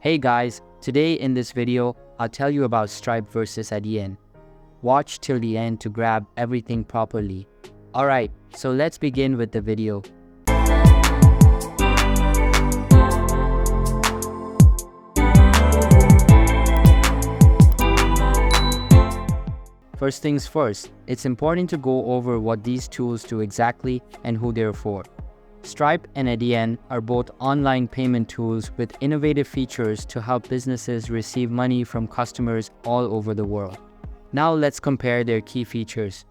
Hey guys, today in this video, I'll tell you about Stripe versus Adyen. Watch till the end to grab everything properly. Alright, so let's begin with the video. First things first, it's important to go over what these tools do exactly and who they're for. Stripe and Adyen are both online payment tools with innovative features to help businesses receive money from customers all over the world. Now let's compare their key features.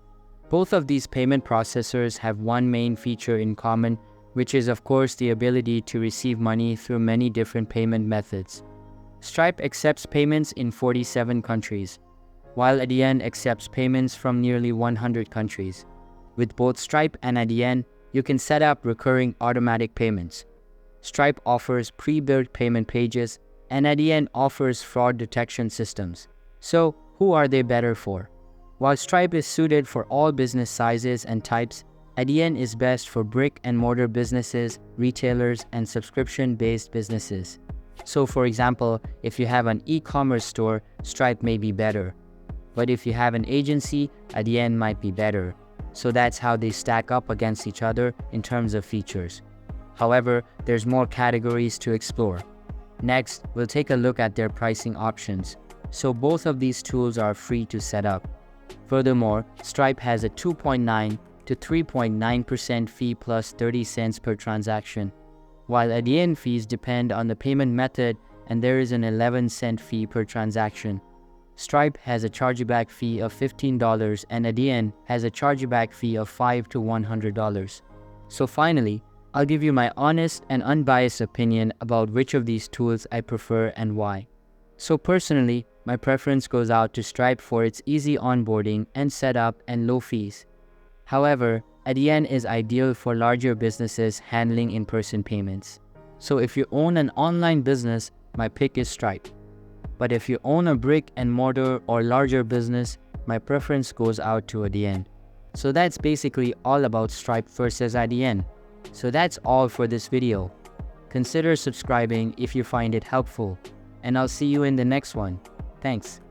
Both of these payment processors have one main feature in common, which is of course the ability to receive money through many different payment methods. Stripe accepts payments in 47 countries, while Adyen accepts payments from nearly 100 countries. With both Stripe and Adyen, you can set up recurring automatic payments. Stripe offers pre-built payment pages, and Adyen offers fraud detection systems. So, who are they better for? While Stripe is suited for all business sizes and types, Adyen is best for brick-and-mortar businesses, retailers, and subscription-based businesses. So for example, if you have an e-commerce store, Stripe may be better. But if you have an agency, Adyen might be better. So that's how they stack up against each other in terms of features. However, there's more categories to explore. Next, we'll take a look at their pricing options. So both of these tools are free to set up. Furthermore, Stripe has a 2.9 to 3.9% fee plus 30 cents per transaction, while Adyen fees depend on the payment method and there is an 11-cent fee per transaction. Stripe has a chargeback fee of $15 and Adyen has a chargeback fee of $5 to $100. So finally, I'll give you my honest and unbiased opinion about which of these tools I prefer and why. So personally, my preference goes out to Stripe for its easy onboarding and setup and low fees. However, Adyen is ideal for larger businesses handling in-person payments. So if you own an online business, my pick is Stripe. But if you own a brick-and-mortar or larger business, my preference goes out to Adyen. So that's basically all about Stripe versus Adyen. So that's all for this video. Consider subscribing if you find it helpful, and I'll see you in the next one. Thanks.